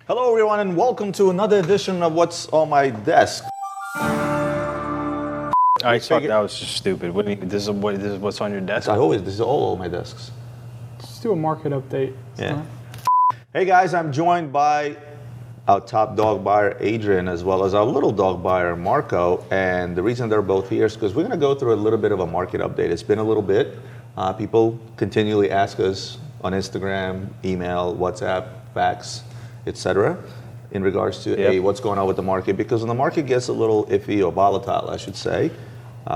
Hello everyone and welcome to another edition of What's on My Desk. I thought that was just stupid. What do you mean? This is what's on your desk? This is all on my desks. Let's do a market update. Yeah. Hey guys, I'm joined by our top dog buyer, Adrian, as well as our little dog buyer, Marco. And the reason they're both here is because we're going to go through a little bit of a market update. It's been a little bit. People continually ask us on Instagram, email, WhatsApp, fax, etc. in regards to, hey, what's going on with the market? Because when the market gets a little iffy or volatile, I should say,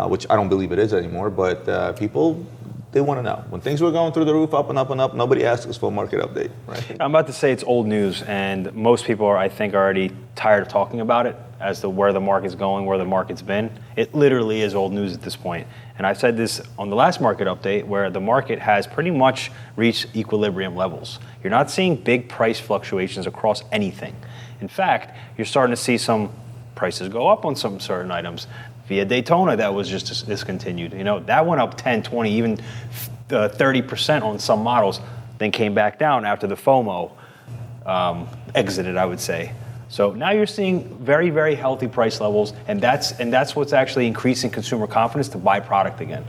which I don't believe it is anymore, but people, they want to know. When things were going through the roof, up and up and up, nobody asked us for a market update, right? I'm about to say it's old news, and most people are, I think, already tired of talking about it as to where the market's going, where the market's been. It literally is old news at this point. And I said this on the last market update, where the market has pretty much reached equilibrium levels. You're not seeing big price fluctuations across anything. In fact, you're starting to see some prices go up on some certain items. Via Daytona, that was just discontinued. You know, that went up 10, 20, even 30% on some models, then came back down after the FOMO exited, I would say. So now you're seeing very, very healthy price levels, and that's what's actually increasing consumer confidence to buy product again.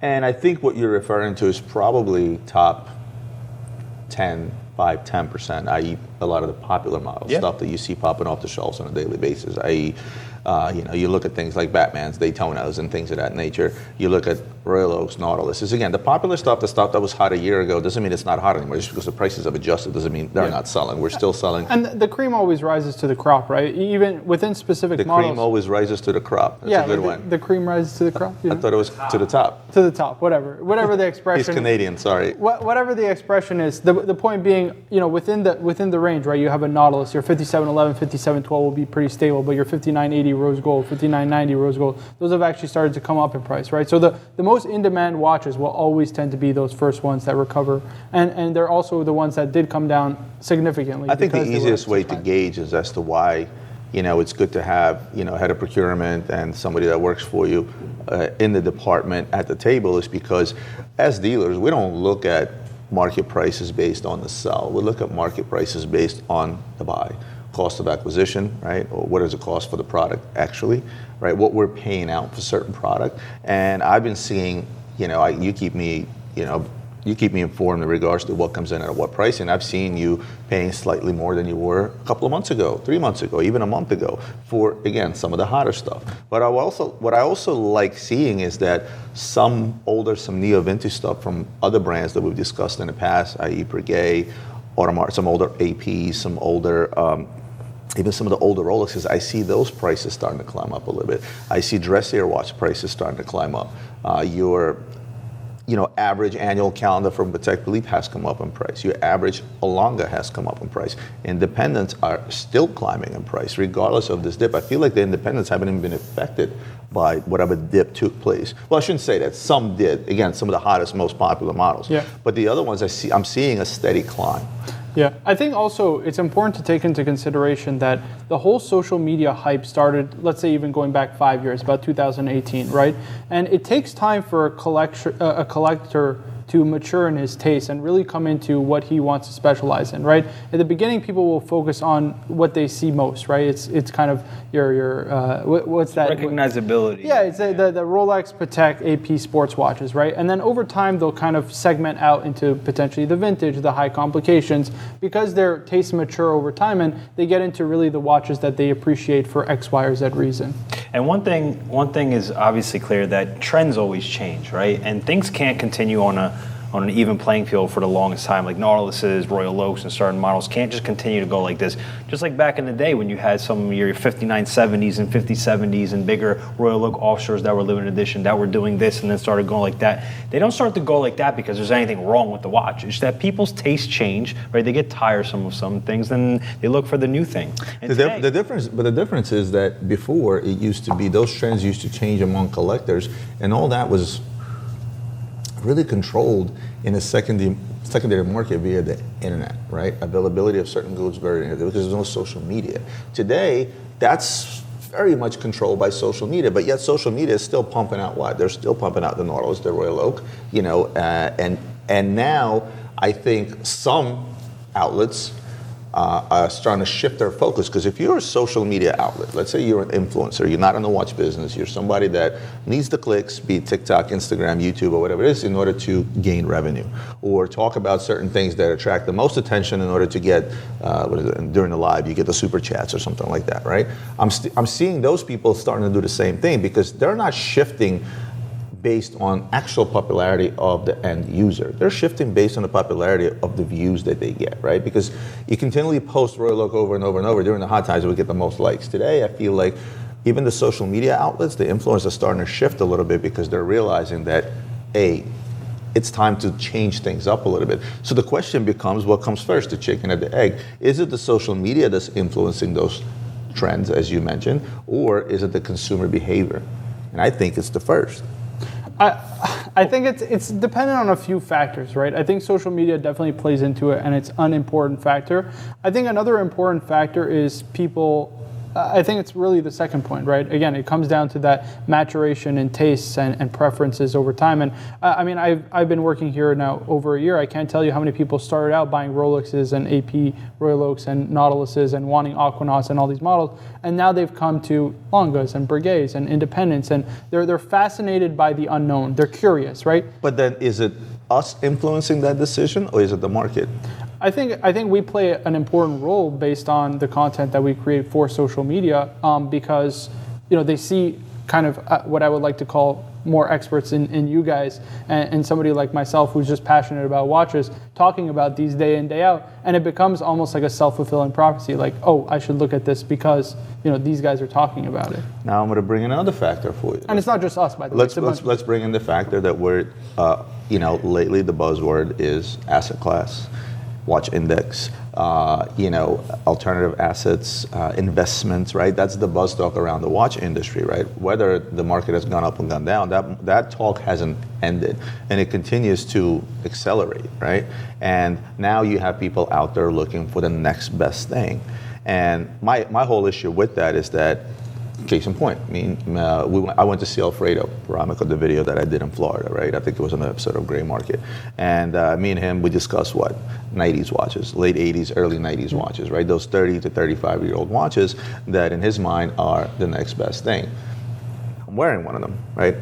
And I think what you're referring to is probably top 10%, 5-10%, i.e. a lot of the popular models, stuff that you see popping off the shelves on a daily basis, i.e. You look at things like Batman's, Daytonas, and things of that nature. You look at Royal Oaks, Nautiluses. Again, the popular stuff, the stuff that was hot a year ago, doesn't mean it's not hot anymore. Just because the prices have adjusted doesn't mean they're not selling. We're still selling. And the cream always rises to the crop, right? Even within specific models. The cream always rises to the crop. That's a good one. The cream rises to the crop. I thought it was to the top. To the top, whatever the expression. He's Canadian, sorry. Whatever the expression is, the point being, within the range, right? You have a Nautilus. Your 5711, 5712 will be pretty stable, but your 5980 rose gold, 5990 rose gold, those have actually started to come up in price, right? So the most in-demand watches will always tend to be those first ones that recover, and they're also the ones that did come down significantly. I think the easiest way to gauge is as to why, it's good to have, head of procurement and somebody that works for you in the department at the table is because as dealers, we don't look at market prices based on the sell. We look at market prices based on the buy. Cost of acquisition, right? Or what does it cost for the product actually, right? What we're paying out for certain product. And I've been seeing, you keep me informed in regards to what comes in at what price. And I've seen you paying slightly more than you were a couple of months ago, 3 months ago, even a month ago for, again, some of the hotter stuff. But what I also like seeing is that some neo-vintage stuff from other brands that we've discussed in the past, i.e. Breguet, Audemars, some older APs, some older, even some of the older Rolexes, I see those prices starting to climb up a little bit. I see dressier watch prices starting to climb up. Your average annual calendar from Patek Philippe has come up in price. Your average Olanga has come up in price. Independents are still climbing in price, regardless of this dip. I feel like the independents haven't even been affected by whatever dip took place. Well, I shouldn't say that. Some did. Again, some of the hottest, most popular models. Yeah. But the other ones, I'm seeing a steady climb. Yeah, I think also it's important to take into consideration that the whole social media hype started, let's say even going back 5 years, about 2018, right? And it takes time for a collector to mature in his taste and really come into what he wants to specialize in, right? At the beginning, people will focus on what they see most, right? It's kind of your what's that? Recognizability. Yeah, it's the Rolex, Patek, AP sports watches, right? And then over time, they'll kind of segment out into potentially the vintage, the high complications, because their tastes mature over time and they get into really the watches that they appreciate for X, Y, or Z reason. And one thing is obviously clear, that trends always change, right? And things can't continue on an even playing field for the longest time. Like Nautiluses, Royal Oaks, and certain models can't just continue to go like this. Just like back in the day when you had some of your 5970s and 5070s and bigger Royal Oak offshores that were limited edition that were doing this and then started going like that. They don't start to go like that because there's anything wrong with the watch. It's that people's tastes change, right? They get tiresome of some things, then they look for the new thing. The difference is that before it used to be, those trends used to change among collectors, and all that was really controlled in a secondary market via the internet, right? Availability of certain goods because there's no social media. Today, that's very much controlled by social media, but yet social media is still pumping out what? They're still pumping out the Nautilus, the Royal Oak, and now I think some outlets starting to shift their focus. Because if you're a social media outlet, let's say you're an influencer, you're not in the watch business, you're somebody that needs the clicks, be it TikTok, Instagram, YouTube, or whatever it is, in order to gain revenue, or talk about certain things that attract the most attention in order to get, during the live, you get the super chats or something like that, right? I'm seeing those people starting to do the same thing, because they're not shifting based on actual popularity of the end user. They're shifting based on the popularity of the views that they get, right? Because you continually post Royal Oak over and over and over. During the hot times, we get the most likes. Today, I feel like even the social media outlets, the influencers are starting to shift a little bit, because they're realizing that, it's time to change things up a little bit. So the question becomes, what comes first, the chicken or the egg? Is it the social media that's influencing those trends, as you mentioned, or is it the consumer behavior? And I think it's the first. I think it's dependent on a few factors, right? I think social media definitely plays into it, and it's an important factor. I think another important factor is people. I think it's really the second point, right? Again, it comes down to that maturation in tastes and preferences over time. And I mean, I've been working here now over a year. I can't tell you how many people started out buying Rolexes and AP Royal Oaks and Nautiluses and wanting Aquanauts and all these models, and now they've come to Longas and Breguets and Independents, and they're fascinated by the unknown. They're curious, right? But then, is it us influencing that decision, or is it the market? I think we play an important role based on the content that we create for social media, because they see kind of what I would like to call more experts in you guys, and somebody like myself who's just passionate about watches, talking about these day in, day out, and it becomes almost like a self-fulfilling prophecy, like, oh, I should look at this because these guys are talking about it. Now I'm going to bring in another factor for you. And it's not just us, by the way. Let's bring in the factor that we're, lately the buzzword is asset class, watch index, alternative assets, investments, right? That's the buzz talk around the watch industry, right? Whether the market has gone up and gone down, that talk hasn't ended, and it continues to accelerate, right? And now you have people out there looking for the next best thing. And my whole issue with that is that, case in point, I went to see 𝗴𝗿𝗄𝗯𝗲𝗀, the video that I did in Florida, right? I think it was an episode of Gray Market. And me and him, we discussed 90s watches, late 80s, early 90s watches, right? Those 30 to 35-year-old watches that in his mind are the next best thing. I'm wearing one of them, right?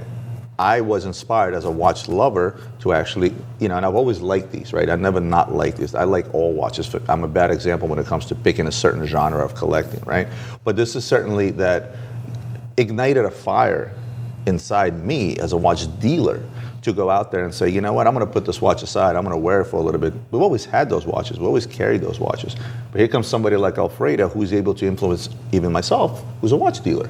I was inspired as a watch lover to actually, and I've always liked these, right? I've never not liked these. I like all watches. I'm a bad example when it comes to picking a certain genre of collecting, right? But this is certainly that ignited a fire inside me as a watch dealer to go out there and say, you know what, I'm going to put this watch aside. I'm going to wear it for a little bit. We've always had those watches. We always carried those watches. But here comes somebody like 𝗴𝗿𝗄𝗯 who's able to influence even myself, who's a watch dealer,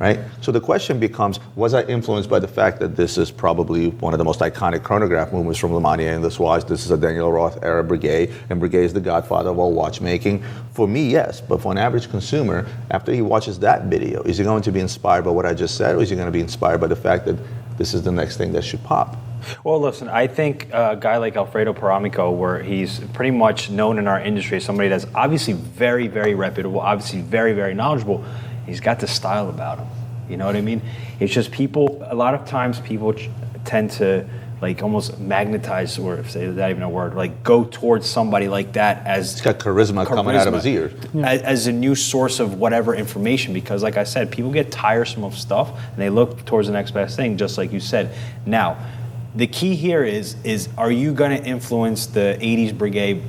right? So the question becomes, was I influenced by the fact that this is probably one of the most iconic chronograph movements from Lemania and this watch? This is a Daniel Roth era Breguet, and Breguet is the godfather of all watchmaking. For me, yes, but for an average consumer, after he watches that video, is he going to be inspired by what I just said, or is he going to be inspired by the fact that this is the next thing that should pop? Well, listen, I think a guy like 𝗴𝗿𝗄𝗯𝗲, where he's pretty much known in our industry as somebody that's obviously very, very reputable, obviously very, very knowledgeable, he's got the style about him. You know what I mean? It's just a lot of times people tend to almost magnetize, or if is that even a word, go towards somebody like that as... He's got charisma coming out of his ears. As a new source of whatever information, because like I said, people get tiresome of stuff and they look towards the next best thing, just like you said. Now, the key here is are you going to influence the 80s Breguet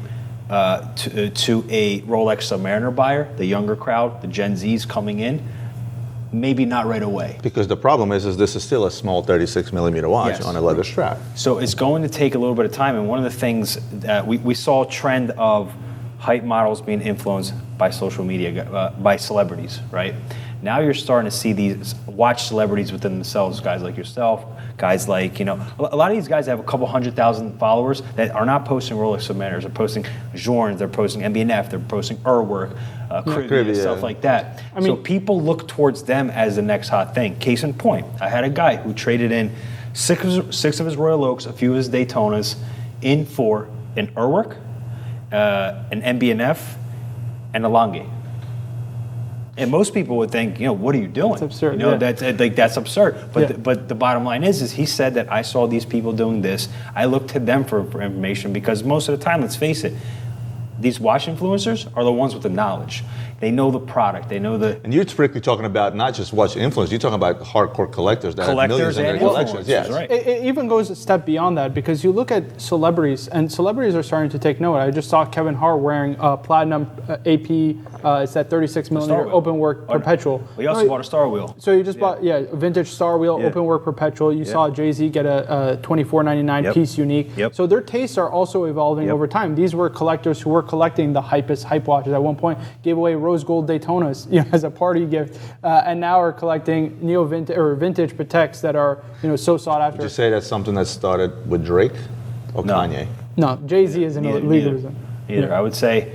to a Rolex Submariner buyer, the younger crowd, the Gen Zs coming in? Maybe not right away. Because the problem is this is still a small 36 millimeter watch on a leather strap. So it's going to take a little bit of time. And one of the things that we saw a trend of hype models being influenced by social media, by celebrities, right? Now you're starting to see these watch celebrities within themselves, guys like yourself, guys like, a lot of these guys have a couple 100,000 followers that are not posting Rolex Submariners. They're posting Journes, they're posting MB&F, they're posting Urwerk, Caribbean, stuff like that. So people look towards them as the next hot thing. Case in point, I had a guy who traded in six of his Royal Oaks, a few of his Daytonas, in for an Urwerk, an MB&F, and a Lange. And most people would think, what are you doing? That's absurd. That's absurd. But the bottom line is he said that I saw these people doing this. I looked to them for information because most of the time, let's face it, these watch influencers are the ones with the knowledge. They know the product. They know the. And you're strictly talking about not just watch influencers. You're talking about hardcore collectors that have millions in their collections. Yes. Right. It even goes a step beyond that because you look at celebrities, and celebrities are starting to take note. I just saw Kevin Hart wearing platinum AP. It's that 36 millimeter open work perpetual. Well, he also bought a Star Wheel. So you just bought a vintage Star Wheel open work perpetual. You saw Jay-Z get a $24.99 piece unique. So their tastes are also evolving over time. These were collectors who were collecting the hypest hype watches. At one point, gave away rose gold Daytonas as a party gift, and now are collecting vintage Pateks that are so sought after. Would you say that's something that started with Drake or Kanye? No, Jay-Z isn't illegal. Either. I would say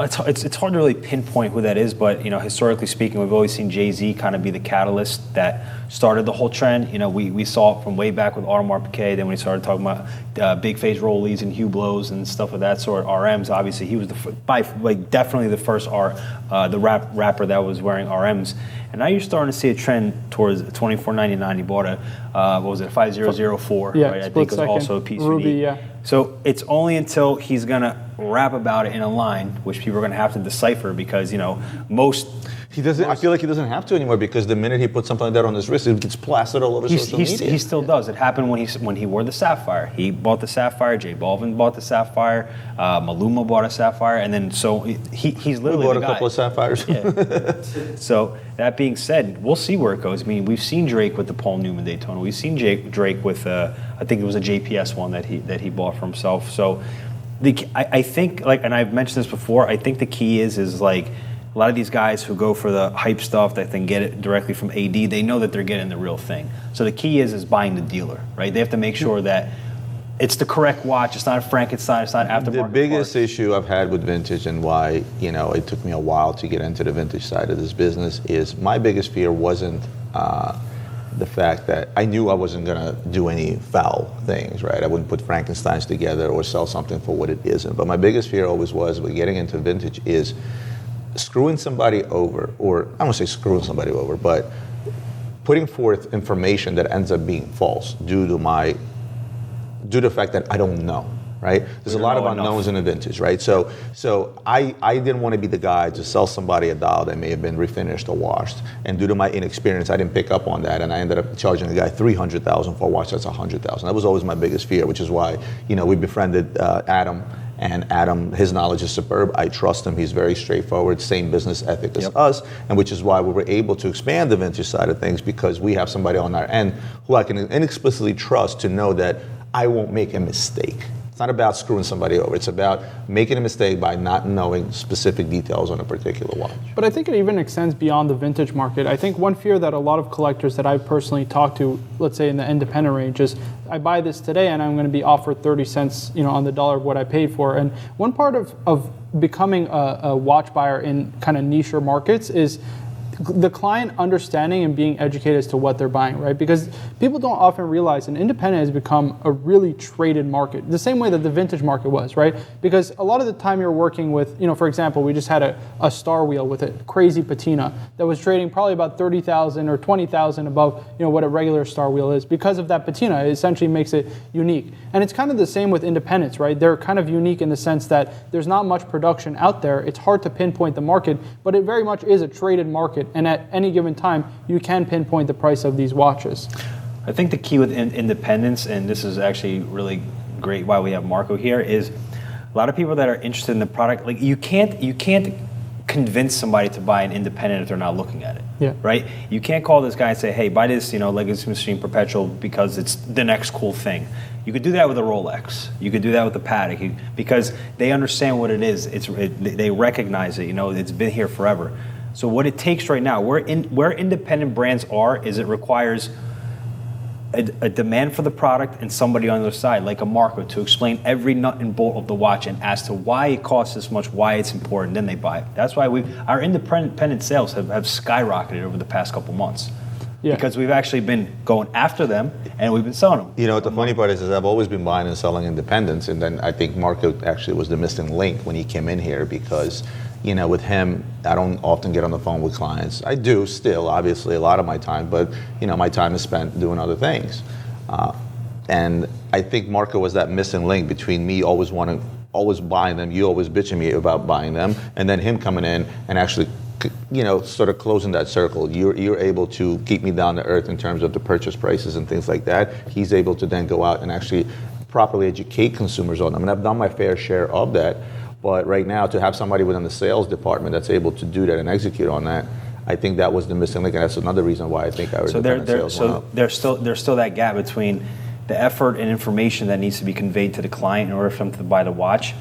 it's hard to really pinpoint who that is, but historically speaking, we've always seen Jay-Z kind of be the catalyst that started the whole trend. We saw it from way back with Audemars Piguet. Then when he started talking about big face rollies and Hublots and stuff of that sort, RMs. Obviously, he was definitely the first the rapper that was wearing RMs. And now you're starting to see a trend towards $24.99. He bought a 5004. Yeah, right? I think it was also a piece Ruby, unique. So it's only until he's gonna rap about it in a line, which people are gonna have to decipher because most. He doesn't. I feel like he doesn't have to anymore because the minute he puts something like that on his wrist, it gets plastered all over social media. He still does. It happened when he wore the sapphire. He bought the sapphire. J Balvin bought the sapphire. Maluma bought a sapphire, and then so he's literally bought the a guy. couple of sapphires. Yeah. So that being said, we'll see where it goes. I mean, we've seen Drake with the Paul Newman Daytona. We've seen Drake with I think it was a JPS one that he bought for himself. So I think and I've mentioned this before. I think the key is like. A lot of these guys who go for the hype stuff that then get it directly from AD, they know that they're getting the real thing. So the key is buying the dealer, right? They have to make sure that it's the correct watch. It's not a Frankenstein. It's not aftermarket. The biggest parts. issue I've had with vintage and why it took me a while to get into the vintage side of this business is my biggest fear wasn't the fact that I knew I wasn't going to do any foul things, right? I wouldn't put Frankensteins together or sell something for what it isn't. But my biggest fear always was with getting into vintage is screwing somebody over, or I don't want to say screwing somebody over, but putting forth information that ends up being false due to the fact that I don't know, right? There's a lot of unknowns in the vintage, right? So I didn't want to be the guy to sell somebody a dial that may have been refinished or washed, and due to my inexperience, I didn't pick up on that, and I ended up charging a guy $300,000 for a watch that's $100,000. That was always my biggest fear, which is why we befriended Adam. And Adam, his knowledge is superb. I trust him. He's very straightforward, same business ethic as us, and which is why we were able to expand the vintage side of things because we have somebody on our end who I can inexplicably trust to know that I won't make a mistake. It's not about screwing somebody over. It's about making a mistake by not knowing specific details on a particular watch. But I think it even extends beyond the vintage market. I think one fear that a lot of collectors that I've personally talked to, let's say in the independent range, is I buy this today and I'm going to be offered 30 cents, on the dollar of what I paid for. And one part of becoming a watch buyer in kind of niche markets is the client understanding and being educated as to what they're buying, right? Because people don't often realize an independent has become a really traded market, the same way that the vintage market was, right? Because a lot of the time you're working with, for example, we just had a Star Wheel with a crazy patina that was trading probably about 30,000 or 20,000 above, what a regular Star Wheel is. Because of that patina, it essentially makes it unique. And it's kind of the same with independents, right? They're kind of unique in the sense that there's not much production out there. It's hard to pinpoint the market, but it very much is a traded market. And at any given time, you can pinpoint the price of these watches. I think the key with independence, and this is actually really great why we have Marco here, is a lot of people that are interested in the product, like you can't convince somebody to buy an independent if they're not looking at it. Yeah. Right? You can't call this guy and say, hey, buy this, Legacy Machine Perpetual because it's the next cool thing. You could do that with a Rolex. You could do that with the Patek because they understand what it is. They recognize it. It's been here forever. So what it takes right now, where independent brands are, is it requires a demand for the product and somebody on the other side, like a Marco, to explain every nut and bolt of the watch and as to why it costs this much, why it's important, then they buy it. That's why our independent sales have skyrocketed over the past couple months. Yeah. Because we've actually been going after them and we've been selling them. What the funny part is I've always been buying and selling independents, and then I think Marco actually was the missing link when he came in here because with him, I don't often get on the phone with clients. I do still, obviously, a lot of my time, but my time is spent doing other things. And I think Marco was that missing link between me always wanting always buying them, you always bitching me about buying them, and then him coming in and actually, sort of closing that circle. You're able to keep me down to earth in terms of the purchase prices and things like that. He's able to then go out and actually properly educate consumers on them. And I've done my fair share of that. But right now, to have somebody within the sales department that's able to do that and execute on that, I think that was the missing link, and that's another reason why I think our independent sales went up. There's still that gap between the effort and information that needs to be conveyed to the client in order for them to buy the watch.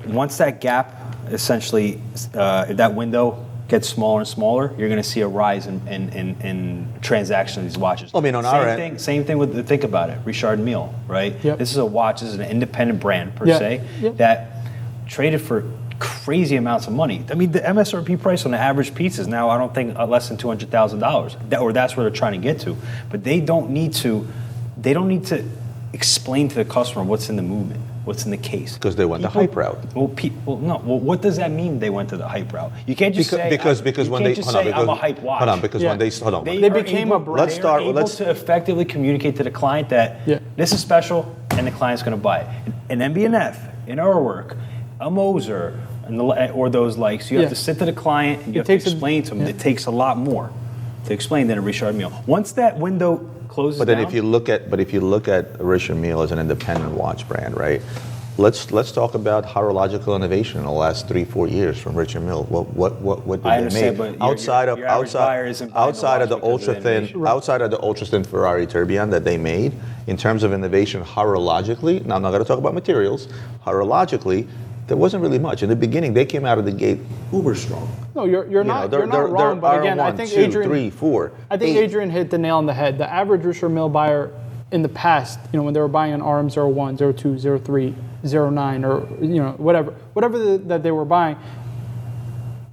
Once that gap, essentially, if that window gets smaller and smaller, you're going to see a rise in transactions of these watches. I mean, on our end, same thing with, think about it, 𝗙𝗰𝗲𝗀𝗍, right? Yep. This is a watch, this is an independent brand per Yeah. se, Yep. that traded for crazy amounts of money. I mean, the MSRP price on the average piece is now, I don't think, less than $200,000, or that's where they're trying to get to. But they don't need to explain to the customer what's in the movement, what's in the case. Because they went the hype route. Well, what does that mean? They went to the hype route. You can't just say I'm a hype watch. Hold on, because when they They became a brand. They're able to effectively communicate to the client that this is special, and the client's going to buy it. An MB&F, an Urwerk, a Moser, or those likes. You have to sit to the client and you have to explain to them. It takes a lot more to explain than a 𝗙𝗰𝗲𝗀𝗀𝗋. Once that window closes But then down, if you look at 𝗙𝗰𝗲𝗀𝗋 as an independent watch brand, right? Let's talk about horological innovation in the last 3-4 years from 𝗙𝗰𝗲𝗀. What did they make? But outside of your average buyer isn't buying the watch outside of the ultra thin Ferrari Tourbillon that they made, in terms of innovation horologically. Now I'm not going to talk about materials. Horologically, there wasn't really much. In the beginning, they came out of the gate uber strong. No, you're not wrong. But again, I think Adrian, 3, 4. I think Adrian hit the nail on the head. The average 𝗙𝗰𝗲𝗀 buyer in the past, when they were buying an RM01, 02, 03, 09, or whatever that they were buying,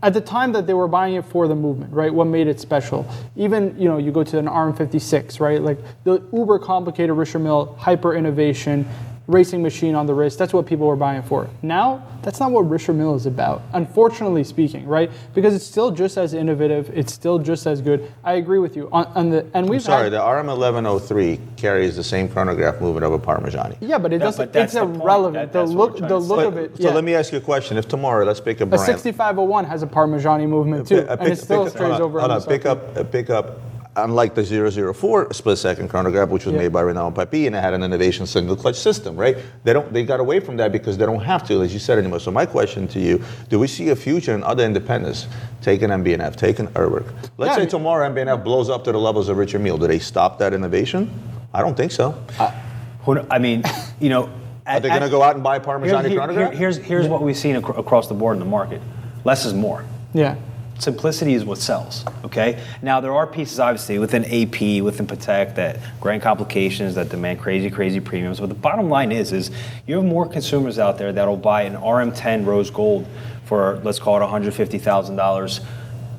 at the time that they were buying it for the movement, right? What made it special? Even you go to an RM56, right? Like the uber complicated 𝗙𝗰𝗲 hyper innovation racing machine on the wrist. That's what people were buying for. Now, that's not what 𝗙𝗰𝗲𝗀 is about, unfortunately speaking, right? Because it's still just as innovative. It's still just as good. I agree with you. The RM1103 carries the same chronograph movement of a Parmigiani. Yeah, but it doesn't. It's irrelevant. The look of it. So let me ask you a question. If tomorrow, let's pick a brand. A 6501 has a Parmigiani movement too, and it still strays over. Hold on, pick up. Unlike the 004 split-second chronograph, which was made by Renault and Papy, and it had an innovation single-clutch system, right? They got away from that because they don't have to, as you said, anymore. So my question to you, do we see a future in other independents taking MB&F, taking Urwerk? Let's say tomorrow MB&F blows up to the levels of 𝗙𝗰𝗲𝗀𝗀. Do they stop that innovation? I don't think so. I mean, Are they going to go out and buy Parmigiani chronograph? Here's what we've seen across the board in the market. Less is more. Yeah. Simplicity is what sells, okay? Now, there are pieces, obviously, within AP, within Patek, that grand complications that demand crazy, crazy premiums. But the bottom line is you have more consumers out there that'll buy an RM10 rose gold for, let's call it $150,000.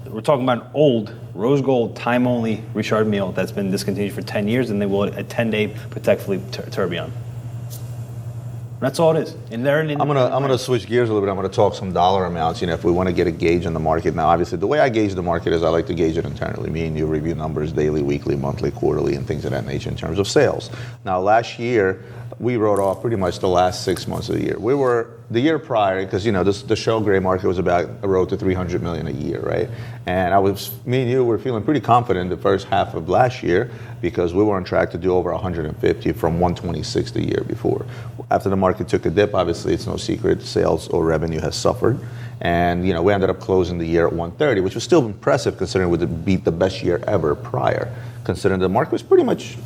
We're talking about an old rose gold, time-only 𝗙𝗰𝗲𝗀𝗀𝗀 that's been discontinued for 10 years, and they will a 10-day Patek Philippe Tourbillon. That's all it is. And I'm gonna switch gears a little bit. I'm gonna talk some dollar amounts. If we want to get a gauge on the market. Now, obviously, the way I gauge the market is I like to gauge it internally. Me and you review numbers daily, weekly, monthly, quarterly, and things of that nature in terms of sales. Now, last year we wrote off pretty much the last 6 months of the year. We were the year prior, because the show gray market was about a road to 300 million a year, right? And me and you were feeling pretty confident the first half of last year because we were on track to do over 150 from 126 the year before. After the market took a dip, obviously it's no secret, sales or revenue has suffered. And we ended up closing the year at 130, which was still impressive considering we beat the best year ever prior, considering the market was pretty much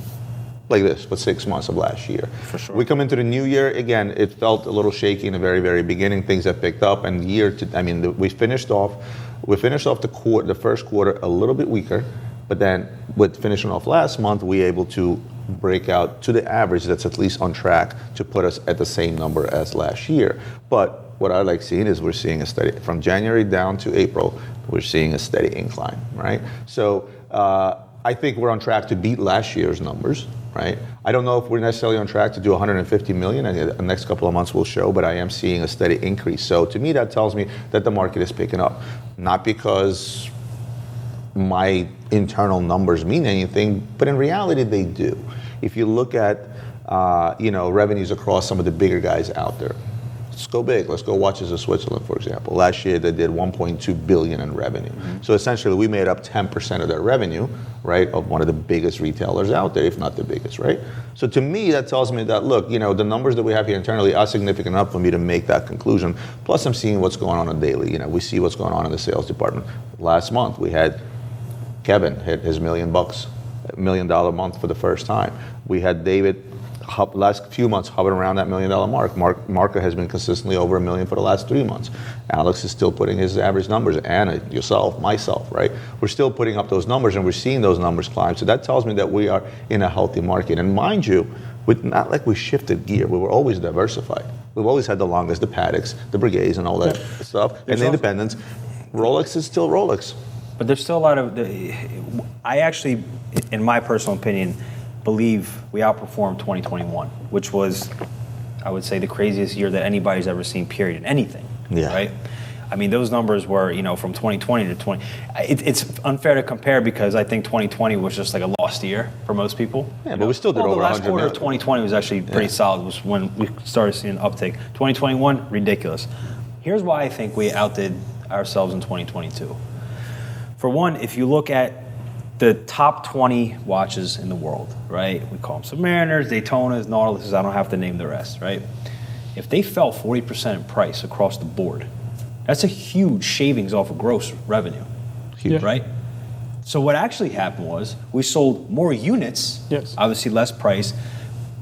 like this for 6 months of last year. For sure. We come into the new year, again, it felt a little shaky in the very, very beginning. Things have picked up, and we finished off the first quarter a little bit weaker, but then with finishing off last month, we were able to break out to the average that's at least on track to put us at the same number as last year. But what I like seeing is we're seeing a steady, from January down to April, we're seeing a steady incline, right? So I think we're on track to beat last year's numbers, right? I don't know if we're necessarily on track to do 150 million, and the next couple of months will show, but I am seeing a steady increase. So to me, that tells me that the market is picking up, not because my internal numbers mean anything, but in reality they do. If you look at revenues across some of the bigger guys out there. Let's go big. Let's go Watches of Switzerland, for example. Last year, they did 1.2 billion in revenue. So essentially, we made up 10% of their revenue, right, of one of the biggest retailers out there, if not the biggest, right? So to me, that tells me that, look, the numbers that we have here internally are significant enough for me to make that conclusion. Plus, I'm seeing what's going on daily. We see what's going on in the sales department. Last month, we had Kevin hit his $1 million month for the first time. We had David, last few months, hovering around that $1 million mark. Marco has been consistently over $1 million for the last 3 months. Alex is still putting his average numbers. Anna, yourself, myself, right? We're still putting up those numbers, and we're seeing those numbers climb. So that tells me that we are in a healthy market. And mind you, not like we shifted gear. We were always diversified. We've always had the longest, the Patek's, the Breguets, and all that stuff, and the independents. Rolex is still Rolex. But there's still a lot of, I actually, in my personal opinion, believe we outperformed 2021, which was, I would say, the craziest year that anybody's ever seen, period, in anything, right? I mean, those numbers were, from 2020 to 20. It's unfair to compare because I think 2020 was just like a lost year for most people. Yeah, but we still did over 100 million. The last quarter of million. 2020 was actually pretty solid, was when we started seeing an uptick. 2021, ridiculous. Here's why I think we outdid ourselves in 2022. For one, if you look at the top 20 watches in the world, right? We call them Submariners, Daytonas, Nautiluses, I don't have to name the rest, right? If they fell 40% in price across the board, that's a huge shavings off of gross revenue, right? So what actually happened was we sold more units, obviously less price,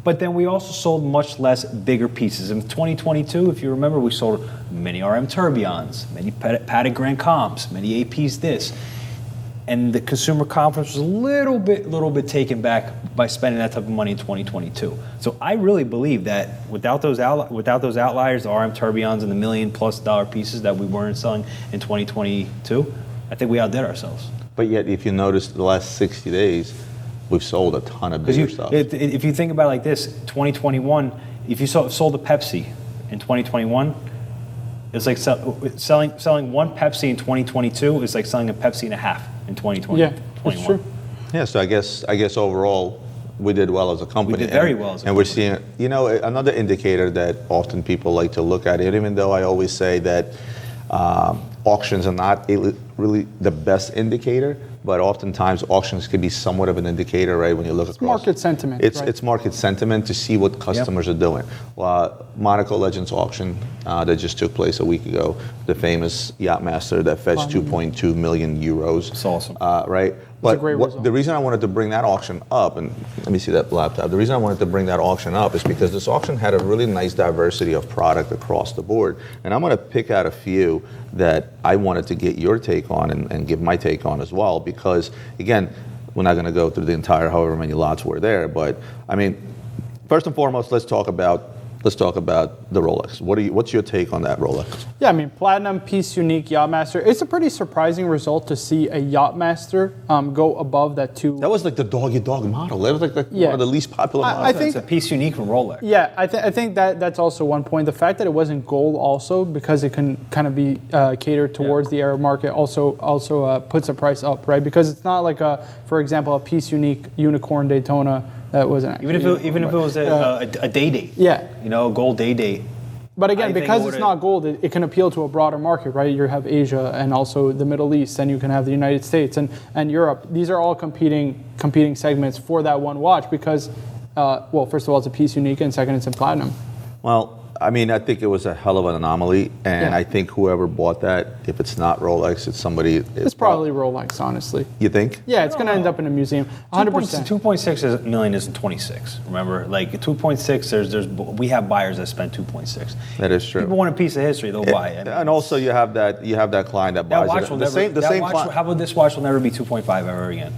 but then we also sold much less bigger pieces. In 2022, if you remember, we sold many RM Tourbillons, many Patek Grand Comps, many APs this. And the consumer confidence was a little bit taken back by spending that type of money in 2022. So I really believe that without those outliers, the RM Tourbillons and the $1 million+ pieces that we weren't selling in 2022, I think we outdid ourselves. But yet, if you notice, the last 60 days, we've sold a ton of bigger stuff. If you think about it like this, 2021, if you sold a Pepsi in 2021, it's like selling one Pepsi in 2022 is like selling a Pepsi and a half in 2020. Yeah, that's true. Yeah, so I guess overall we did well as a company. We did very well as a company. And we're seeing, another indicator that often people like to look at it, even though I always say that auctions are not really the best indicator, but oftentimes auctions can be somewhat of an indicator, right? When you look across market sentiment. It's market sentiment to see what customers are doing. Well, Monaco Legends auction that just took place a week ago, the famous Yachtmaster that fetched 2.2 million euros. It's awesome, right? But the reason I wanted to bring that auction up, and let me see that laptop. The reason I wanted to bring that auction up is because this auction had a really nice diversity of product across the board. And I'm going to pick out a few that I wanted to get your take on and give my take on as well. Because, again, we're not going to go through the entire however many lots were there. But, I mean, first and foremost, let's talk about the Rolex. What's your take on that Rolex? Yeah, I mean, platinum piece unique Yachtmaster. It's a pretty surprising result to see a Yachtmaster go above that two. That was like the dog-eat-dog model. That was like one of the least popular models. I think it's a piece unique from Rolex. Yeah, I think that's also one point. The fact that it wasn't gold also, because it can kind of be catered towards the Arab market, also puts the price up, right? Because it's not like for example, a piece unique unicorn Daytona. That wasn't even if it was a day date. Yeah. A gold day date. But again, because it's not gold, it can appeal to a broader market, right? You have Asia and also the Middle East, and you can have the United States and Europe. These are all competing segments for that one watch because, first of all, it's a piece unique, and second, it's in platinum. Well, I mean, I think it was a hell of an anomaly, and I think whoever bought that, if it's not Rolex, it's somebody. It's probably Rolex, honestly. You think? Yeah, it's going to end up in a museum. 100%. 2.6 million isn't 26. Remember, like 2.6. We have buyers that spend 2.6. That is true. People want a piece of history, they'll buy it. And also, you have that client that buys watch it. Will The never, same watch, client. how about this watch will never be 2.5 ever again?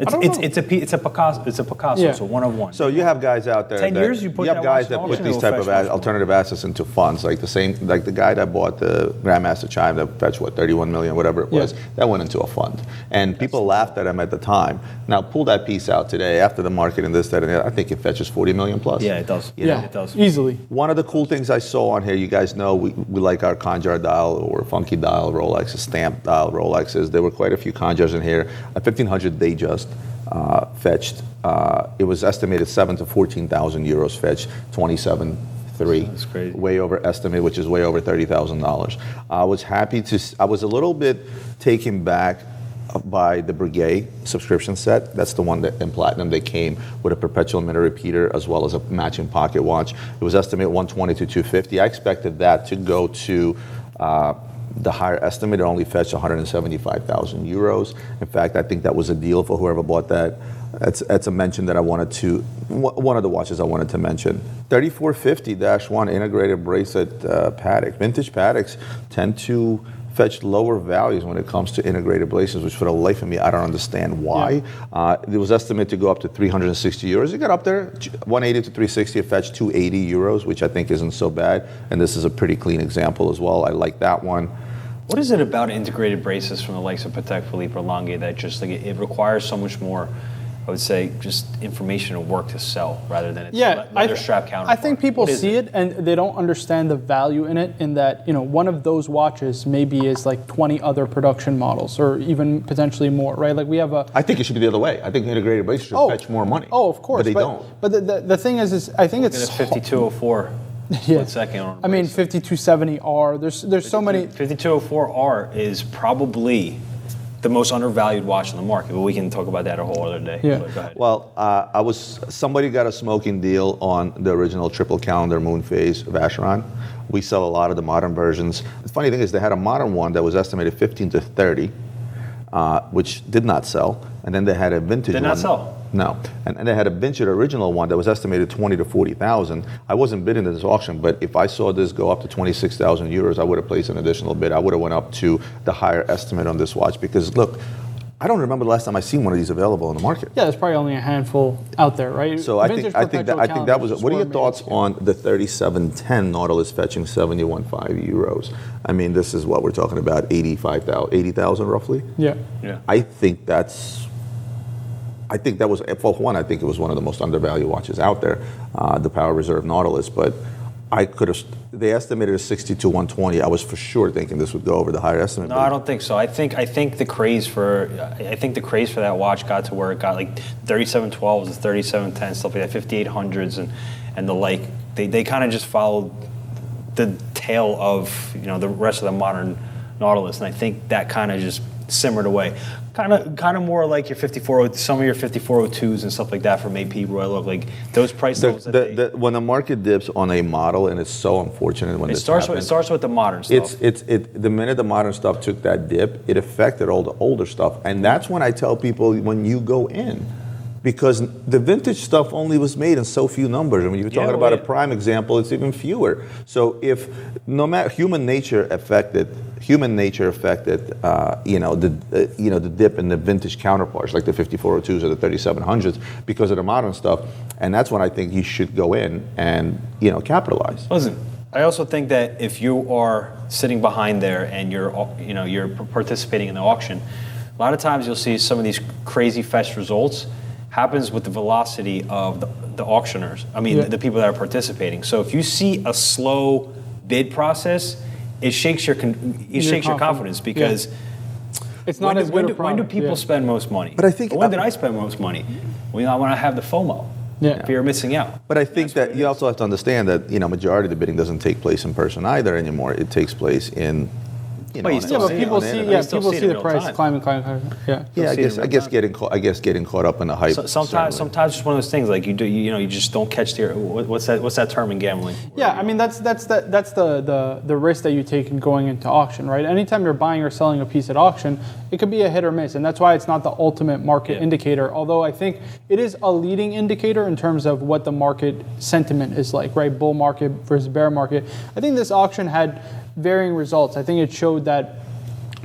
It's a Picasso. Yeah. So one of one. So you have guys out there. 10 years, you put have that guys watch that in put auction, these it'll type of fetch much alternative assets into funds, like the guy that bought the Grandmaster Chime that fetched 31 million, whatever it was. That went into a fund, and people laughed at him at the time. Now pull that piece out today after the market and this, that, and that. I think it fetches 40 million plus. Yeah, it does. It does easily. One of the cool things I saw on here, you guys know we like our Conjar dial or funky dial Rolexes, stamp dial Rolexes. There were quite a few Conjars in here. A 1500 Datejust. fetched. It was estimated 7 to 14,000 euros fetched, 27.3. That's crazy. Way over estimate, which is way over $30,000. I was happy to. I was a little bit taken back by the Breguet subscription set. That's the one that in platinum they came with a perpetual minute repeater as well as a matching pocket watch. It was estimated 120 to 250. I expected that to go to the higher estimate. It only fetched 175,000 euros. In fact, I think that was a deal for whoever bought that. That's a mention that I wanted to, one of the watches I wanted to mention. 3450-1 integrated bracelet Patek. Vintage Pateks tend to fetch lower values when it comes to integrated bracelets, which for the life of me, I don't understand why. Yeah. It was estimated to go up to 360 euros. It got up there, 180 to 360, it fetched 280 euros, which I think isn't so bad. And this is a pretty clean example as well. I like that one. What is it about integrated bracelets from the likes of Patek Philippe or Lange that just like it requires so much more, I would say, just information and work to sell rather than its leather strap counterpart? I think people see it and they don't understand the value in it, in that, you know, one of those watches maybe is like 20 other production models or even potentially more, right? Like we have a... I think it should be the other way. I think integrated bracelets should fetch more money. Oh, of course. But they don't. But the thing is I think it's... 5204. Yeah. Second on I mean, 5270R. There's so many... 5204R is probably the most undervalued watch on the market, but we can talk about that a whole other day. Yeah. So, go ahead. Well, somebody got a smoking deal on the original triple calendar moon phase Vacheron. We sell a lot of the modern versions. The funny thing is they had a modern one that was estimated 15 to 30, which did not sell. And then they had a vintage one. Did not sell? No. And they had a vintage original one that was estimated 20 to 40,000. I wasn't bidding in this auction, but if I saw this go up to 26,000 euros, I would have placed an additional bid. I would have went up to the higher estimate on this watch because, look, I don't remember the last time I seen one of these available in the market. Yeah, there's probably only a handful out there, right? So I think that was. What are your thoughts on the 3710 Nautilus fetching 71.5 euros? I mean, this is what we're talking about, 80,000 roughly. Yeah. I think that was, for one, I think it was one of the most undervalued watches out there, the Power Reserve Nautilus, but they estimated a 60 to 120. I was for sure thinking this would go over the higher estimate. No, I don't think so. I think the craze for that watch got to where it got like 3712s, the 3710, stuff like that, 5800s and the like. They kind of just followed the tail of, you know, the rest of the modern Nautilus, and I think that kind of just simmered away. Kind of more like your 54, some of your 5402s and stuff like that from AP Royal Oak, like those price levels. When the market dips on a model, and it's so unfortunate when this happens. It starts with the modern stuff. The minute the modern stuff took that dip, it affected all the older stuff, and that's when I tell people when you go in. Because the vintage stuff only was made in so few numbers. I mean, you're talking about a prime example, it's even fewer. So if no matter human nature affected, the dip in the vintage counterparts, like the 5402s or the 3700s, because of the modern stuff, and that's when I think you should go in and capitalize. Listen, I also think that if you are sitting behind there and you're participating in the auction, a lot of times you'll see some of these crazy fetch results happens with the velocity of the auctioners. I mean, the people that are participating. So if you see a slow bid process, it shakes your confidence because it's not as good a product. When do people spend most money? But I think when did I spend most money? When I have the FOMO. Yeah. Fear of missing out. But I think that you also have to understand that majority of the bidding doesn't take place in person either anymore. It takes place in. But people see the price climb. Yeah. I guess getting caught up in the hype. Sometimes it's one of those things like you just don't catch the what's that term in gambling? Yeah, I mean that's the risk that you take in going into auction, right? Anytime you're buying or selling a piece at auction, it could be a hit or miss, and that's why it's not the ultimate market indicator. Although I think it is a leading indicator in terms of what the market sentiment is like, right? Bull market versus bear market. I think this auction had varying results. I think it showed that,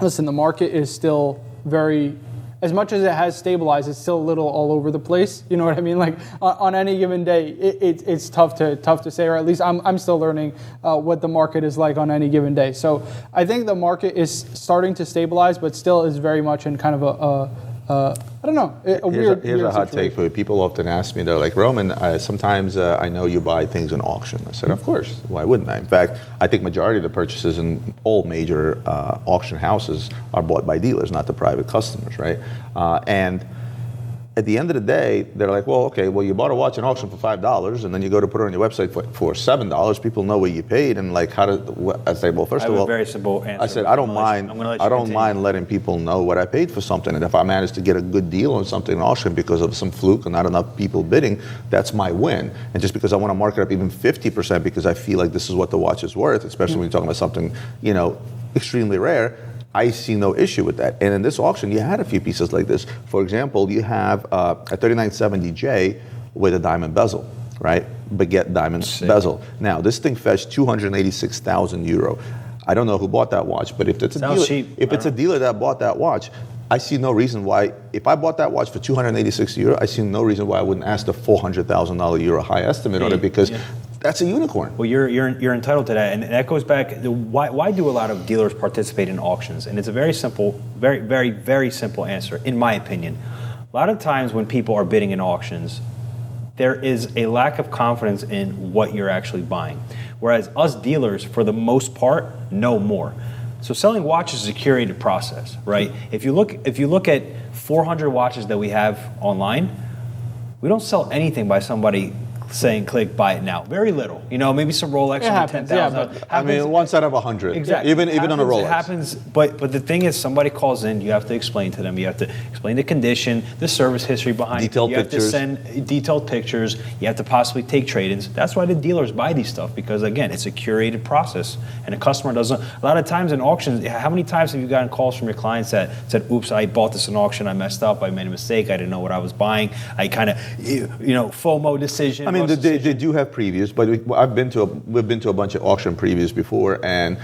listen, the market is still very, as much as it has stabilized, it's still a little all over the place. You know what I mean? Like on any given day, it's tough to say, or at least I'm still learning what the market is like on any given day. So I think the market is starting to stabilize, but still is very much in kind of I don't know. Here's a hot take for you. People often ask me, they're like, Roman, sometimes I know you buy things in auction. I said, of course. Why wouldn't I? In fact, I think majority of the purchases in all major auction houses are bought by dealers, not the private customers, right? And at the end of the day, they're like, well, okay, well, you bought a watch in auction for $5, and then you go to put it on your website for $7. People know what you paid, and like, how did I say? Well, first of all, a very simple answer. I said I don't mind. I don't mind letting people know what I paid for something, and if I manage to get a good deal on something in auction because of some fluke and not enough people bidding, that's my win. And just because I want to mark it up even 50% because I feel like this is what the watch is worth, especially when you're talking about something, extremely rare, I see no issue with that. And in this auction, you had a few pieces like this. For example, you have a 3970J with a diamond bezel, right? Baguette diamond bezel. Now, this thing fetched 286,000 euro. I don't know who bought that watch, but if it's a dealer that bought that watch, I see no reason why. If I bought that watch for 286 euro, I see no reason why I wouldn't ask the $400,000 euro high estimate on it, because that's a unicorn. Well, you're entitled to that, and that goes back. Why do a lot of dealers participate in auctions? And it's a very simple, very, very, very simple answer, in my opinion. A lot of times when people are bidding in auctions, there is a lack of confidence in what you're actually buying, whereas us dealers, for the most part, know more. So selling watches is a curated process, right? If you look at 400 watches that we have online, we don't sell anything by somebody saying click buy it now. Very little, maybe some Rolex for 10,000. Yeah, I mean, once out of 100. Exactly. Even on a Rolex. It happens, but the thing is, somebody calls in. You have to explain to them. You have to explain the condition, the service history behind. Detailed you pictures. You have to send detailed pictures. You have to possibly take trade-ins. That's why the dealers buy these stuff, because again, it's a curated process, and a customer doesn't. A lot of times in auctions, how many times have you gotten calls from your clients that said, "Oops, I bought this in auction. I messed up. I made a mistake. I didn't know what I was buying. I kind of, FOMO decision." I mean, they do have previews, but we've been to a bunch of auction previews before, and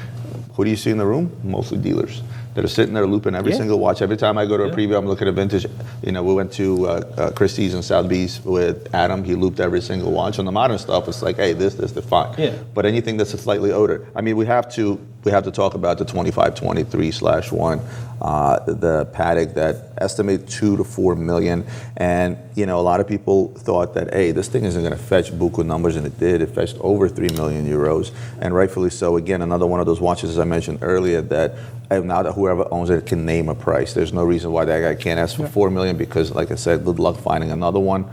who do you see in the room? Mostly dealers that are sitting there looping every single watch. Every time I go to a preview, I'm looking at a vintage. We went to Christie's in South Beach with Adam. He looped every single watch. On the modern stuff, it's like, hey, this, fine. Yeah. But anything that's slightly older. I mean, we have to talk about the 2523/1, the Patek that estimate 2 to 4 million. And a lot of people thought that, hey, this thing isn't going to fetch buku numbers, and it did. It fetched over 3 million euros, and rightfully so. Again, another one of those watches, as I mentioned earlier, that now that whoever owns it can name a price. There's no reason why that guy can't ask for 4 million, because, like I said, good luck finding another one.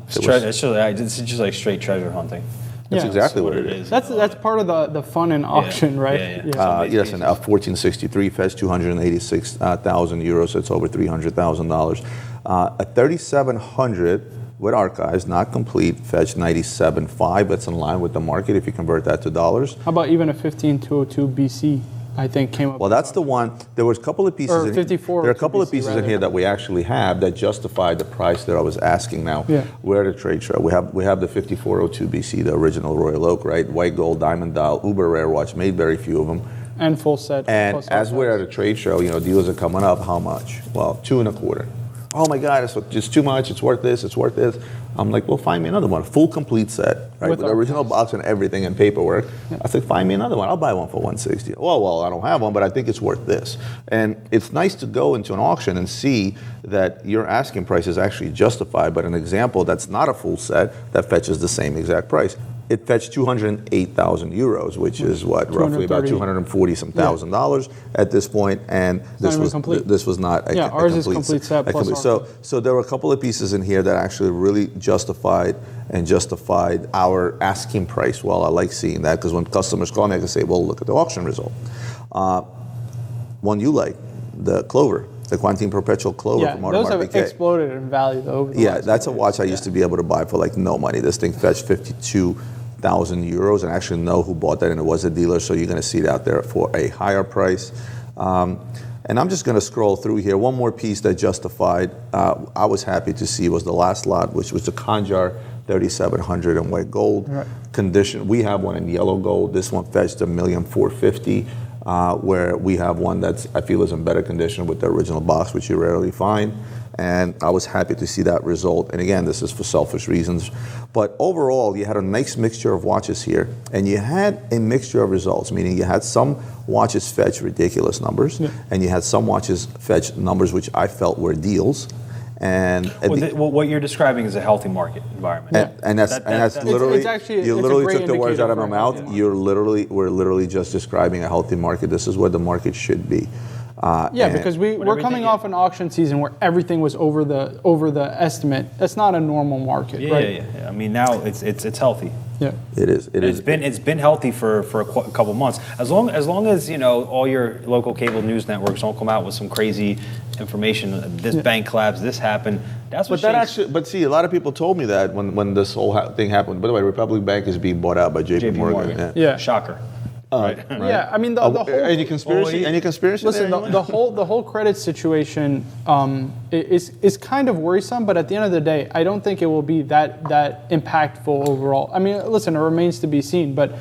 It's just like straight treasure hunting. That's exactly what it is. That's part of the fun in auction, right? Yes, and a 1463 fetched 286,000 euros, so it's over $300,000. A 3700 with archives, not complete, fetched 97.5. That's in line with the market if you convert that to dollars. How about even a 15202 BC? I think came up. Well, that's the one. There was a couple of pieces. There are a couple of pieces in here that we actually have that justify the price that I was asking. Now, we're at a trade show. We have the 5402 BC, the original Royal Oak, right? White gold, diamond dial, uber rare watch. Made very few of them. And full set. And as we're at a trade show, deals are coming up. How much? Well, 2.25. Oh my God, it's just too much. It's worth this. It's worth this. I'm like, well, find me another one. Full complete set, right? With the original box and everything and paperwork. I said, find me another one. I'll buy one for 160. Well, I don't have one, but I think it's worth this. And it's nice to go into an auction and see that your asking price is actually justified. But an example that's not a full set that fetches the same exact price. It fetched 208,000 euros, which is what, roughly about 240 some thousand dollars at this point. And this was not a ours is complete set plus so there were a couple of pieces in here that actually really justified our asking price. Well, I like seeing that, because when customers call me, I can say, well, look at the auction result. One you like, the Clover. The Quantine Perpetual Clover from those have exploded in value over the last that's a watch I used to be able to buy for like no money. This thing fetched 52,000 euros, and I actually know who bought that, and it was a dealer, so you're going to see it out there for a higher price. And I'm just going to scroll through here. One more piece that justified, I was happy to see, was the last lot, which was the Conjar 3700 in white gold condition. We have one in yellow gold. This one fetched $1,450,000. Where we have one that's, I feel, is in better condition with the original box, which you rarely find. And I was happy to see that result. And again, this is for selfish reasons. But overall, you had a nice mixture of watches here. And you had a mixture of results, meaning you had some watches fetch ridiculous numbers, and you had some watches fetch numbers which I felt were deals. And what you're describing is a healthy market environment, and that's literally, you literally took the words out of my mouth. We're literally just describing a healthy market. This is where the market should be. Because we're coming off an auction season where everything was over the estimate. That's not a normal market, right? Yeah. I mean, now it's healthy. Yeah, it is. It's been healthy for a couple months. As long as all your local cable news networks don't come out with some crazy information. This bank collapsed. This happened. That's what. But see, a lot of people told me that when this whole thing happened. By the way, Republic Bank is being bought out by JP Morgan. Yeah. Shocker. Right. Yeah, I mean the whole any conspiracy. Listen, the whole credit situation is kind of worrisome, but at the end of the day, I don't think it will be that impactful overall. I mean, listen, it remains to be seen, but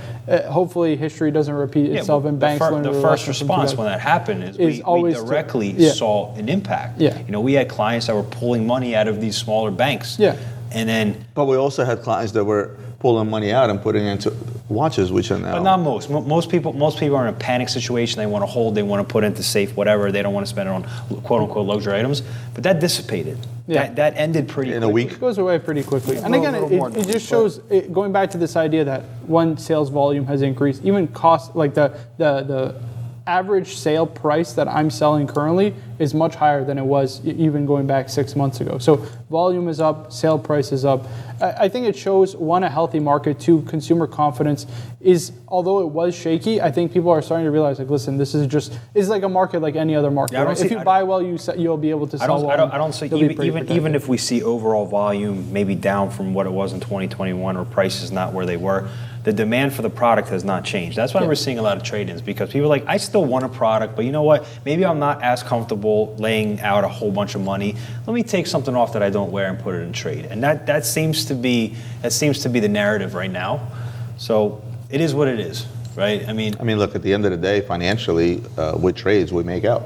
hopefully history doesn't repeat itself and banks learn the first response when that happened is we directly saw an impact. Yeah. We had clients that were pulling money out of these smaller banks. Yeah. And then, but we also had clients that were pulling money out and putting it into watches, which are now. But not most. Most people are in a panic situation. They want to hold. They want to put into safe, whatever. They don't want to spend it on quote unquote luxury items. But that dissipated. Yeah. That ended pretty in quickly. a week. It goes away pretty quickly. And again, it just shows going back to this idea that one, sales volume has increased. Even cost, like the average sale price that I'm selling currently is much higher than it was even going back 6 months ago. So volume is up, sale price is up. I think it shows, one, a healthy market, two, consumer confidence is, although it was shaky, I think people are starting to realize, like, listen, this is like a market like any other market. Right? If you buy well, you'll be able to sell well. I don't see, even if we see overall volume maybe down from what it was in 2021 or prices not where they were, the demand for the product has not changed. That's why we're seeing a lot of trade-ins, because people are like, I still want a product, but you know what? Maybe I'm not as comfortable laying out a whole bunch of money. Let me take something off that I don't wear and put it in trade. And that seems to be the narrative right now. So it is what it is, right? I mean, look, at the end of the day, financially, with trades, we make out.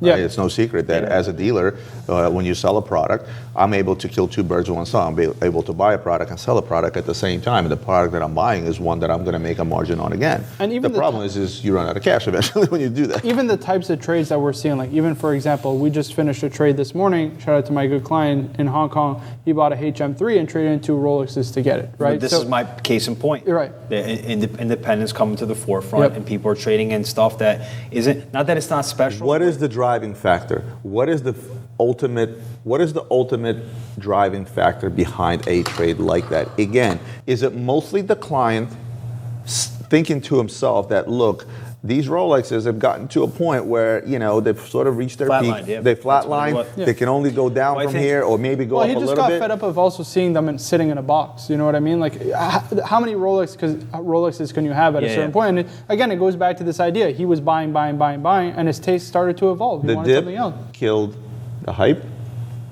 Right? It's no secret that as a dealer, when you sell a product, I'm able to kill two birds with one stone. I'm able to buy a product and sell a product at the same time. And the product that I'm buying is one that I'm going to make a margin on again. And even the problem is you run out of cash eventually when you do that. Even the types of trades that we're seeing, like even for example, we just finished a trade this morning. Shout out to my good client in Hong Kong. He bought a HM3 and traded into Rolexes to get it. Right. This is my case in point. You're right. The independence coming to the forefront, and people are trading in stuff that isn't, not that it's not special. What is the driving factor? What is the ultimate driving factor behind a trade like that? Again, is it mostly the client thinking to himself that, look, these Rolexes have gotten to a point where, they've sort of reached their peak. Yeah. They flatline. They can only go down from here or maybe go up a little bit. Well, he just got fed up of also seeing them sitting in a box. You know what I mean? Like, how many Rolexes can you have at a certain point? And again, it goes back to this idea. He was buying, and his taste started to evolve. He wanted something else. Killed the hype.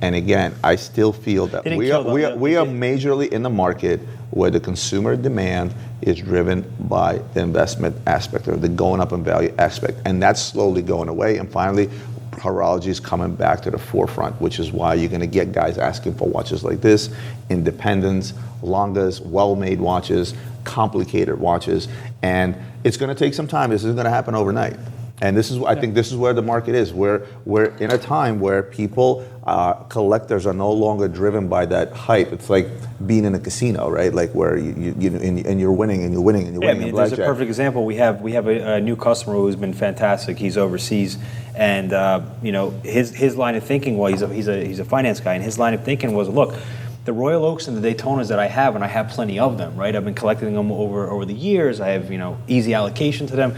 And again, I still feel that we are majorly in the market where the consumer demand is driven by the investment aspect or the going up in value aspect. And that's slowly going away. And finally, horology is coming back to the forefront, which is why you're going to get guys asking for watches like this, independents, longas, well-made watches, complicated watches. And it's going to take some time. This isn't going to happen overnight. And this is, I think this is where the market is. We're in a time where people, collectors are no longer driven by that hype. It's like being in a casino, right? Like where you're winning and you're winning and you're winning. I mean, there's a perfect example. We have a new customer who's been fantastic. He's overseas, and his line of thinking, well, he's a finance guy, and his line of thinking was, look, the Royal Oaks and the Daytonas that I have, and I have plenty of them, right? I've been collecting them over the years. I have easy allocation to them.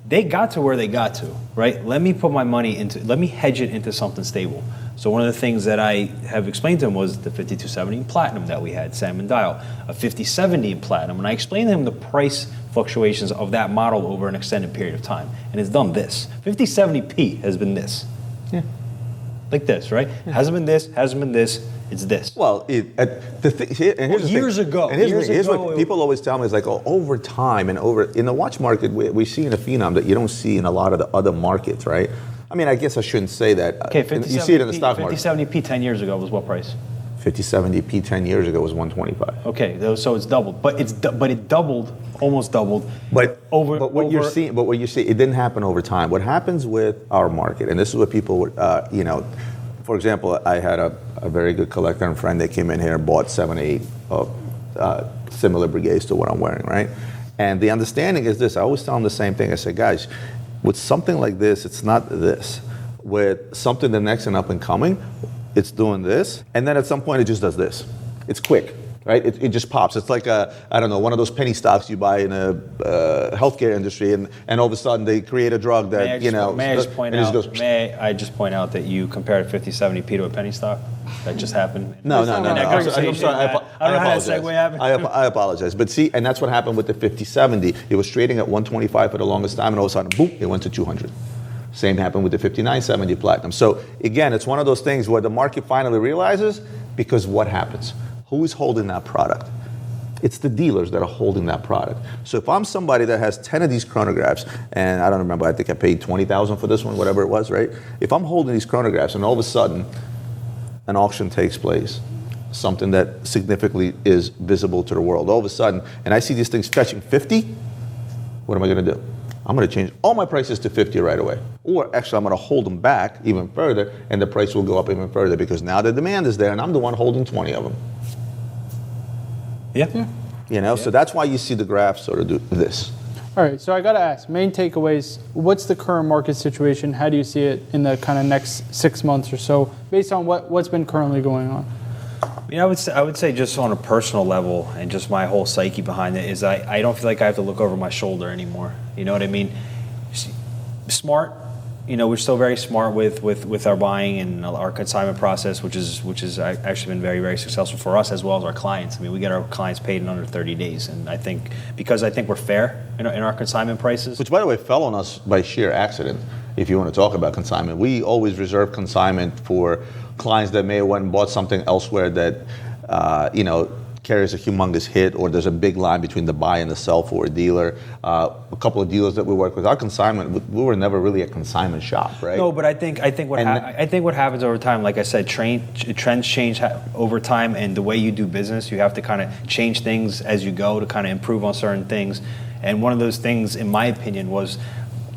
They got to where they got to, right? Let me hedge it into something stable. So one of the things that I have explained to him was the 5270 in platinum that we had, salmon dial, a 5070 in platinum. And I explained to him the price fluctuations of that model over an extended period of time. And it's done this. 5070p has been this. Yeah. Like this, right? Yeah. Hasn't been this, it's this. Well, years ago. Here's what people always tell me is like, over time and in the watch market, we see in a phenom that you don't see in a lot of the other markets, right? I mean, I guess I shouldn't say that. Okay, you see it in the stock market. 5070p 10 years ago was what price? 5070p 10 years ago was 125. Okay, so it's doubled, but it doubled, almost doubled. But what you're seeing, it didn't happen over time. What happens with our market, and this is what people would, for example, I had a very good collector and friend that came in here and bought 7 or 8 of similar brigades to what I'm wearing, right? And the understanding is this. I always tell them the same thing. I say, guys, with something like this, it's not this. with something the next and up and coming, it's doing this, and then at some point it just does this. It's quick, right? It just pops. It's like I don't know, one of those penny stocks you buy in a healthcare industry, and all of a sudden they create a drug that May I just point out that you compared 50/70p to a penny stock? That just happened. No. I'm sorry. I don't know how that segue happened. I apologize. But see, and that's what happened with the 50/70. It was trading at 125 for the longest time, and all of a sudden, boom, it went to 200. Same happened with the 59/70 platinum. So again, it's one of those things where the market finally realizes, because what happens? Who is holding that product? It's the dealers that are holding that product. So if I'm somebody that has 10 of these chronographs, and I don't remember, I think I paid $20,000 for this one, whatever it was, right? If I'm holding these chronographs and all of a sudden an auction takes place, something that significantly is visible to the world, all of a sudden, and I see these things fetching 50, what am I gonna do? I'm gonna change all my prices to 50 right away. Or actually, I'm gonna hold them back even further, and the price will go up even further, because now the demand is there and I'm the one holding 20 of them. Yeah. So that's why you see the graph sort of do this. All right, so I got to ask, main takeaways, what's the current market situation? How do you see it in the kind of next 6 months or so, based on what's been currently going on? I would say just on a personal level, and just my whole psyche behind it, is I don't feel like I have to look over my shoulder anymore. You know what I mean? Smart. We're still very smart with our buying and our consignment process, which has actually been very, very successful for us as well as our clients. I mean, we get our clients paid in under 30 days, and I think we're fair in our consignment prices. Which, by the way, fell on us by sheer accident. If you want to talk about consignment, we always reserve consignment for clients that may have went and bought something elsewhere that carries a humongous hit, or there's a big line between the buy and the sell for a dealer. A couple of dealers that we work with, our consignment, we were never really a consignment shop, right? No, but I think what happens over time, like I said, trends change over time, and the way you do business, you have to kind of change things as you go to kind of improve on certain things. And one of those things, in my opinion, was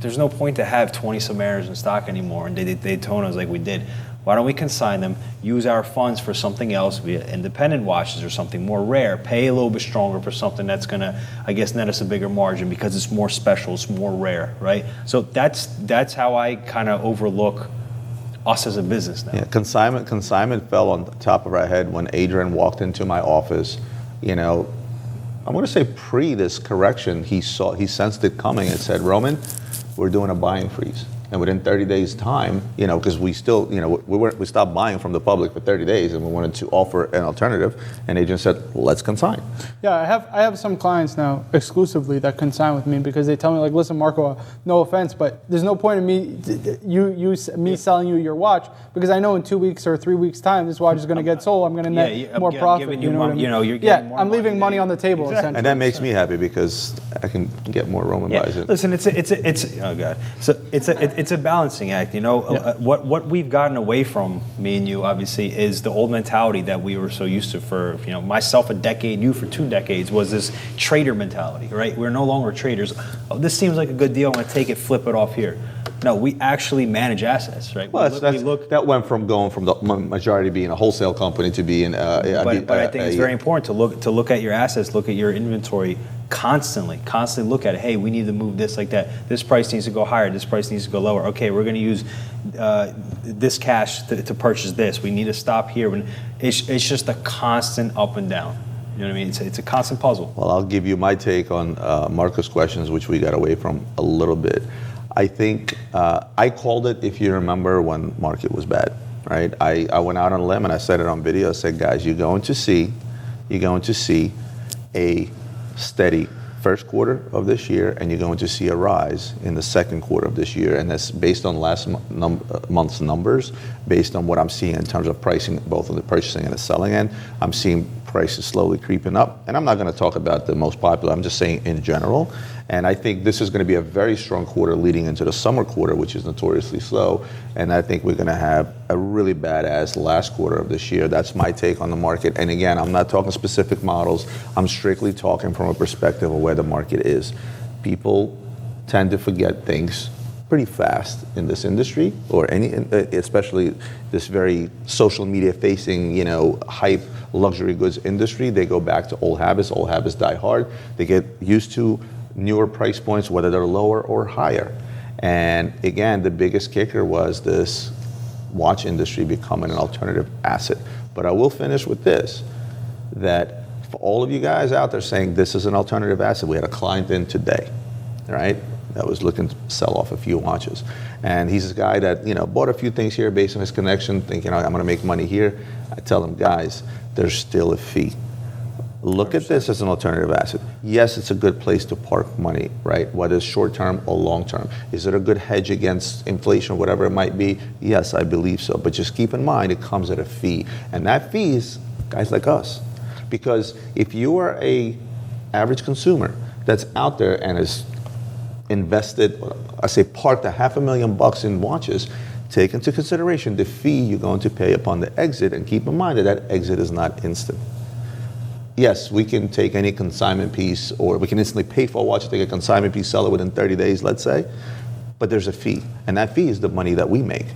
there's no point to have 20 Submariners in stock anymore, and Daytonas like we did. Why don't we consign them, use our funds for something else, via independent watches or something more rare, pay a little bit stronger for something that's going to, I guess, net us a bigger margin because it's more special, it's more rare, right? So that's how I kind of overlook us as a business now. Yeah, consignment fell on the top of our head when Adrian walked into my office. I'm going to say pre this correction, he sensed it coming and said, "Roman, we're doing a buying freeze." And within 30 days' time, because we still, we stopped buying from the public for 30 days, and we wanted to offer an alternative. And agent said, "Let's consign." Yeah, I have some clients now exclusively that consign with me because they tell me, like, "Listen, Marco, no offense, but there's no point in me selling you your watch, because I know in 2 weeks or 3 weeks' time this watch is going to get sold. I'm going to net more profit." You know what I mean? You're getting more I'm leaving money on the table. Exactly. Essentially. And that makes me happy because I can get more Roman buys in. Listen, it's oh god, so it's a balancing act. What we've gotten away from, me and you, obviously, is the old mentality that we were so used to for myself a decade, you for 2 decades, was this trader mentality, right? We're no longer traders. Oh, this seems like a good deal. I'm going to take it, flip it off here. No, we actually manage assets, right? Well, that went from going from the majority being a wholesale company to being. But I think it's very important to look at your assets, look at your inventory constantly look at it. Hey, we need to move this like that. This price needs to go higher. This price needs to go lower. Okay, we're going to use this cash to purchase this. We need to stop here. It's just a constant up and down. You know what I mean? It's a constant puzzle. Well, I'll give you my take on Marco's questions, which we got away from a little bit. I think I called it, if you remember, when market was bad, right? I went out on a limb and I said it on video. I said, guys, you're going to see a steady first quarter of this year, and you're going to see a rise in the second quarter of this year. And that's based on last month's numbers, based on what I'm seeing in terms of pricing, both on the purchasing and the selling end. I'm seeing prices slowly creeping up. And I'm not going to talk about the most popular, I'm just saying in general. And I think this is going to be a very strong quarter leading into the summer quarter, which is notoriously slow. And I think we're going to have a really badass last quarter of this year. That's my take on the market. And again, I'm not talking specific models. I'm strictly talking from a perspective of where the market is. People tend to forget things pretty fast in this industry, or especially this very social media facing, hype luxury goods industry. They go back to old habits. Old habits die hard. They get used to newer price points, whether they're lower or higher. And again, the biggest kicker was this watch industry becoming an alternative asset. But I will finish with this, that for all of you guys out there saying this is an alternative asset, we had a client in today, right, that was looking to sell off a few watches. And he's a guy that, bought a few things here based on his connection, thinking, I'm gonna make money here. I tell him, guys, there's still a fee. Look at this as an alternative asset. Yes, it's a good place to park money, right? Whether it's short-term or long-term. Is it a good hedge against inflation, whatever it might be? Yes, I believe so. But just keep in mind, it comes at a fee. And that fee is guys like us. Because if you are a average consumer that's out there and is invested, I say parked $500,000 in watches, take into consideration the fee you're going to pay upon the exit, and keep in mind that that exit is not instant. Yes, we can take any consignment piece, or we can instantly pay for a watch, take a consignment piece, sell it within 30 days, let's say, but there's a fee, and that fee is the money that we make.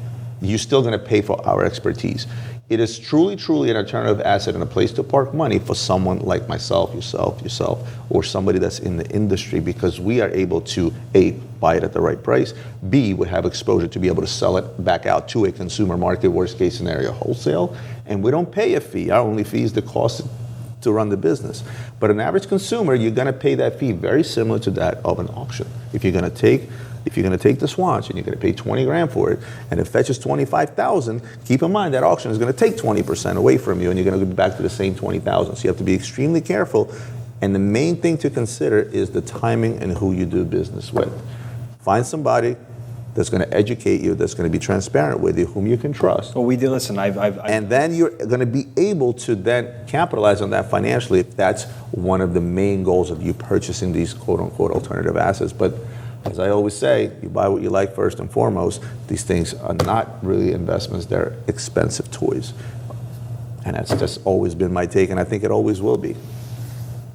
You're still gonna pay for our expertise. It is truly, truly an alternative asset and a place to park money for someone like myself, yourself, or somebody that's in the industry, because we are able to, A, buy it at the right price, B, we have exposure to be able to sell it back out to a consumer market, worst case scenario, wholesale, and we don't pay a fee. Our only fee is the cost to run the business. But an average consumer, you're gonna pay that fee very similar to that of an auction. If you're gonna take this watch and you're gonna pay 20 grand for it, and it fetches 25,000, keep in mind that auction is gonna take 20% away from you, and you're gonna go back to the same 20,000. So you have to be extremely careful. And the main thing to consider is the timing and who you do business with. Find somebody that's going to educate you, that's going to be transparent with you, whom you can trust. Well, we did listen. And then you're going to be able to then capitalize on that financially if that's one of the main goals of you purchasing these quote-unquote alternative assets. But as I always say, you buy what you like first and foremost. These things are not really investments. They're expensive toys. And that's just always been my take, and I think it always will be.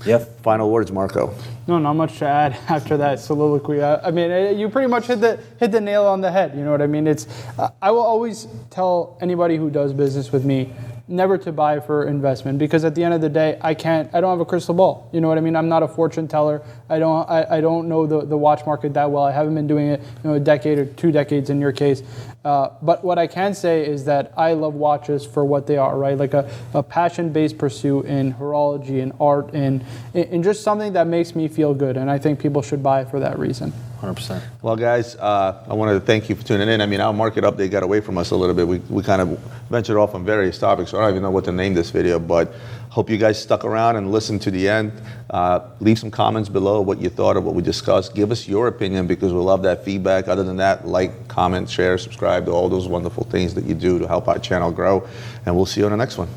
Yep. Final words, Marco. No, not much to add after that soliloquy. I mean, you pretty much hit the nail on the head. You know what I mean? I will always tell anybody who does business with me never to buy for investment, because at the end of the day, I don't have a crystal ball. You know what I mean? I'm not a fortune teller. I don't know the watch market that well. I haven't been doing it, a decade or 2 decades in your case. But what I can say is that I love watches for what they are, right? Like a passion-based pursuit in horology and art and in just something that makes me feel good. And I think people should buy for that reason. 100%. Well, guys, I wanted to thank you for tuning in. I mean, our market update got away from us a little bit. We kind of ventured off on various topics, so I don't even know what to name this video, but hope you guys stuck around and listened to the end. Leave some comments below what you thought of what we discussed. Give us your opinion, because we love that feedback. Other than that, like, comment, share, subscribe to all those wonderful things that you do to help our channel grow, and we'll see you on the next one.